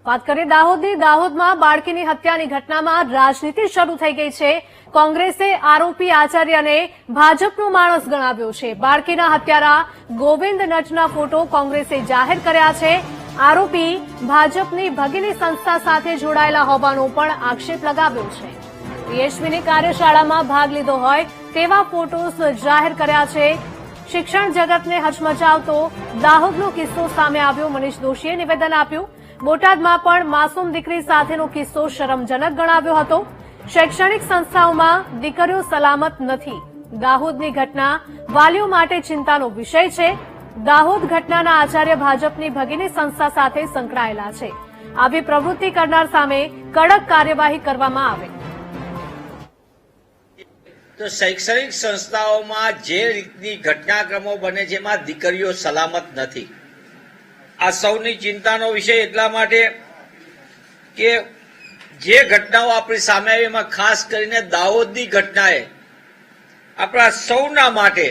વાત કરીએ દાહોદની દાહોદમાં બાળકીની હત્યાની ઘટનામાં રાજનીતિ શરૂ થઈ ગઈ છે। કોંગ્રેસે આરોપી આચાર્યને ભાજપનો માણસ ગણાવ્યો છે। બાળકીના હત્યારા ગોવિંદ નટના ફોટો કોંગ્રેસે જાહેર કર્યા છે। આરોપી ભાજપની ભગીની સંસ્થા સાથે જોડાયેલા હોવાનો પણ આક્ષેપ લગાવ્યો છે। પીએચવીની કાર્યશાળામાં ભાગ લીધો હોય તેવા ફોટોસ જાહેર કર્યા છે। શિક્ષણ જગતને હચમચાવતો દાહોદનો કિસ્સો સામે આવ્યો। મનીષ દોશીએ નિવેદન આપ્યું। બોટાદમાં પણ માસૂમ દીકરી સાથેનો કિસ્સો શરમજનક ગણાવ્યો હતો। શૈક્ષણિક સંસ્થાઓમાં દીકરીઓ સલામત નથી। દાહોદની ઘટના વાલીઓ માટે ચિંતાનો વિષય છે। દાહોદ ઘટનાના આચાર્ય ભાજપની ભગીની સંસ્થા સાથે સંકળાયેલા છે। આવી પ્રવૃત્તિ કરનાર સામે કડક કાર્યવાહી કરવામાં આવે। તો શૈક્ષણિક સંસ્થાઓમાં જે રીતની ઘટનાક્રમો બને છે એમાં દીકરીઓ સલામત નથી। આ સૌની ચિંતાનો વિષય એટલા માટે કે જે ઘટનાઓ આપણી સામે આવી એમાં ખાસ કરીને દાહોદની ઘટનાએ આપણા સૌના માટે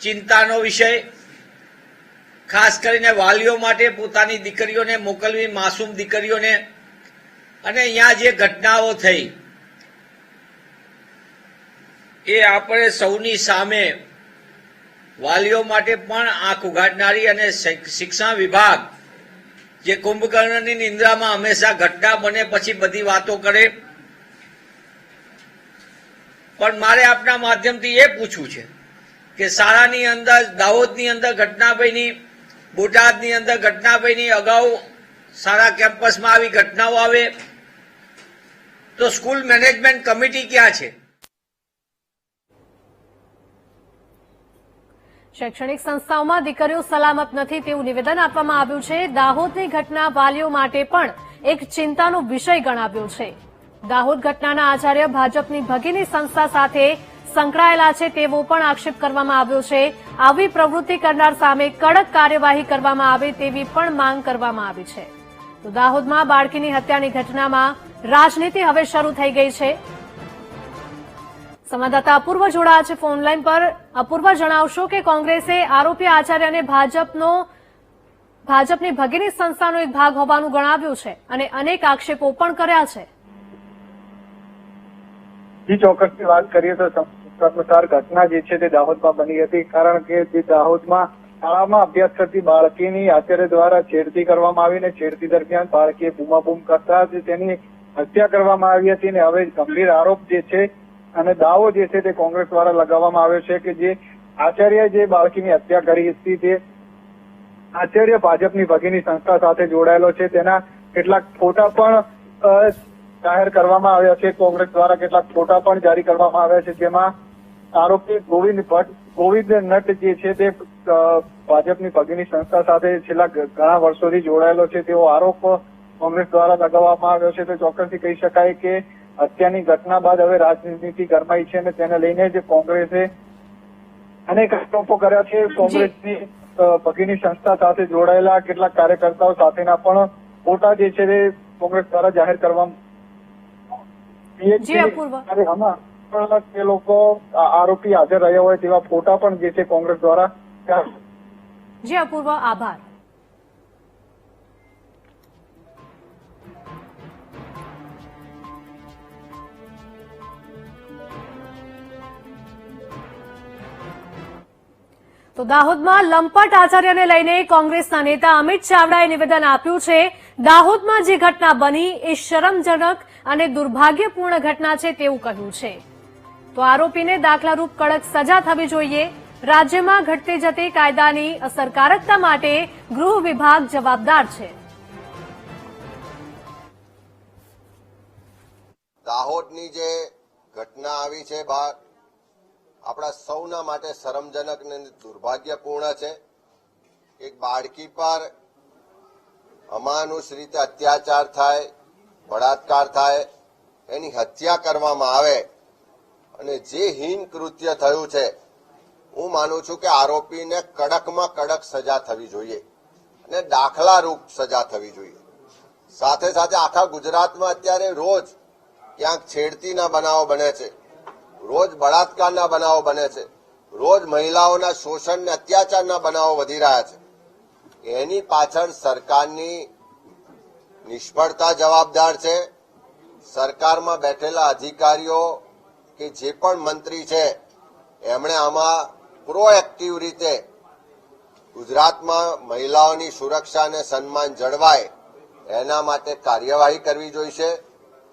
ચિંતાનો વિષય, ખાસ કરીને વાલીઓ માટે પોતાની દીકરીઓને મોકલવી, માસૂમ દીકરીઓને, અને અહીંયા જે ઘટનાઓ થઈ એ આપણે સૌની સામે વાલીઓ માટે પણ આંખ ઉઘાડનારી, અને શિક્ષણ વિભાગ જે કુંભકર્ણની નિંદ્રામાં હંમેશા ઘટના બને પછી બધી વાતો કરે, પણ મારે આપના માધ્યમથી એ પૂછવું છે કે શાળાની અંદર, દાહોદની અંદર ઘટના બની, બોટાદની અંદર ઘટના બની, અગાઉ શાળા કેમ્પસમાં આવી ઘટનાઓ આવે તો સ્કૂલ મેનેજમેન્ટ કમિટી ક્યાં છે? શૈક્ષણિક સંસ્થાઓમાં દીકરીઓ સલામત નથી તેવું નિવેદન આપવામાં આવ્યું છે। દાહોદની ઘટના વાલીઓ માટે પણ એક ચિંતાનો વિષય ગણાવ્યો છે। દાહોદ ઘટનાના આચાર્ય ભાજપની ભગીની સંસ્થા સાથે સંકળાયેલા છે તેવો પણ આક્ષેપ કરવામાં આવ્યો છે। આવી પ્રવૃત્તિ કરનાર સામે કડક કાર્યવાહી કરવામાં આવે તેવી પણ માંગ કરવામાં આવી છે। તો દાહોદમાં બાળકીની હત્યાની ઘટનામાં રાજનીતિ હવે શરૂ થઈ ગઈ છે। સંવાદદાતા અપૂર્વ જોડાયા છે ફોનલાઈન પર। અપૂર્વ, જણાવશો કે કોંગ્રેસે આરોપી આચાર્યને ભાજપની ભગીની સંસ્થાનો એક ભાગ હોવાનું ગણાવ્યું છે અને અનેક આક્ષેપો પણ કર્યા છે। જી, ચોક્કસની વાત કરીએ તો અનુસાર ઘટના જે છે તે દાહોદમાં બની હતી, કારણ કે જે દાહોદમાં શાળામાં અભ્યાસ કરતી બાળકીની આચાર્ય દ્વારા છેડતી કરવામાં આવી, અને છેડતી દરમિયાન બાળકીએ બૂમાબૂમ કરતા તેની હત્યા કરવામાં આવી હતી। અને હવે ગંભીર આરોપ જે છે અને દાવો જે છે તે કોંગ્રેસ દ્વારા લગાવવામાં આવ્યો છે કે જે આચાર્ય જે બાળકીની હત્યા કરી હતી તે આચાર્ય ભાજપની ભગીની સંસ્થા સાથે જોડાયેલો છે। તેના કેટલાક ફોટા પણ જાહેર કરવામાં આવ્યા છે। કોંગ્રેસ દ્વારા કેટલાક ફોટા પણ જારી કરવામાં આવ્યા છે, જેમાં આરોપી ગોવિંદ નટ જે છે તે ભાજપની ભગીની સંસ્થા સાથે છેલ્લા ઘણા વર્ષોથી જોડાયેલો છે તેવો આરોપ કોંગ્રેસ દ્વારા લગાવવામાં આવ્યો છે। તો ચોક્કસથી કહી શકાય કે હત્યાની ઘટના બાદ હવે રાજનીતિ ગરમાઈ છે અને તેને લઈને જ કોંગ્રેસે અનેક આરોપો કર્યા છે। કોંગ્રેસની ભગીની સંસ્થા સાથે જોડાયેલા કેટલાક કાર્યકર્તાઓ સાથેના પણ ફોટા જે છે તે કોંગ્રેસ દ્વારા જાહેર કરવામાં તે લોકો આરોપી હાજર રહ્યા હોય તેવા ફોટા પણ જે છે કોંગ્રેસ દ્વારા। જી અપૂર્વ, આભાર। તો દાહોદમાં લંપટ આચાર્યને લઈને કોંગ્રેસના નેતા અમિત ચાવડાએ નિવેદન આપ્યું છે। દાહોદમાં જે ઘટના બની એ શરમજનક અને દુર્ભાગ્યપૂર્ણ ઘટના છે તેવું કહ્યું છે। તો આરોપીને દાખલારૂપ કડક સજા થવી જોઈએ। રાજ્યમાં ઘટતી જતી કાયદાની અસરકારકતા માટે ગૃહ વિભાગ જવાબદાર છે। દાહોદની જે ઘટના આવી છે બહાર આપણા સૌના માટે શરમજનક અને દુર્ભાગ્યપૂર્ણ છે। એક બાળકી પર અમાનુષ રીતે અત્યાચાર થાય, બળાત્કાર થાય, એની હત્યા કરવામાં આવે અને જે હીન કૃત્ય થયું છે, હું માનું છું કે આરોપીને કડકમાં કડક સજા થવી જોઈએ અને દાખલારૂપ સજા થવી જોઈએ। સાથે સાથે આખા ગુજરાતમાં અત્યારે રોજ ક્યાંક છેડતીના બનાવો બને છે, રોજ બળાત્કારના બનાવો બને છે, રોજ મહિલાઓના શોષણ અને અત્યાચારના બનાવો વધી રહ્યા છે। એની પાછળ સરકારની નિષ્ફળતા જવાબદાર છે. સરકારમાં બેઠેલા અધિકારીઓ કે જે પણ મંત્રી છે એમણે આમાં પ્રોએક્ટિવ રીતે ગુજરાતમાં મહિલાઓની સુરક્ષા અને સન્માન જળવાય એના માટે કાર્યવાહી કરવી જોઈશે.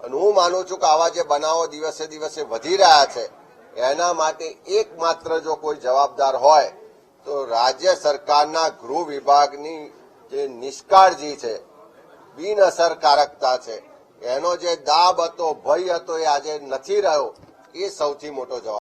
અને હું માનું છું કે આવા જે બનાવો દિવસે દિવસે વધી રહ્યા છે એના માટે એકમાત્ર જો કોઈ જવાબદાર હોય તો રાજ્ય સરકારના ગૃહ વિભાગની જે નિષ્કાળજી છે, બિનઅસરકારકતા છે, એનો જે દાબ હતો, ભય હતો, એ આજે નથી રહ્યો. એ સૌથી મોટો જવાબ.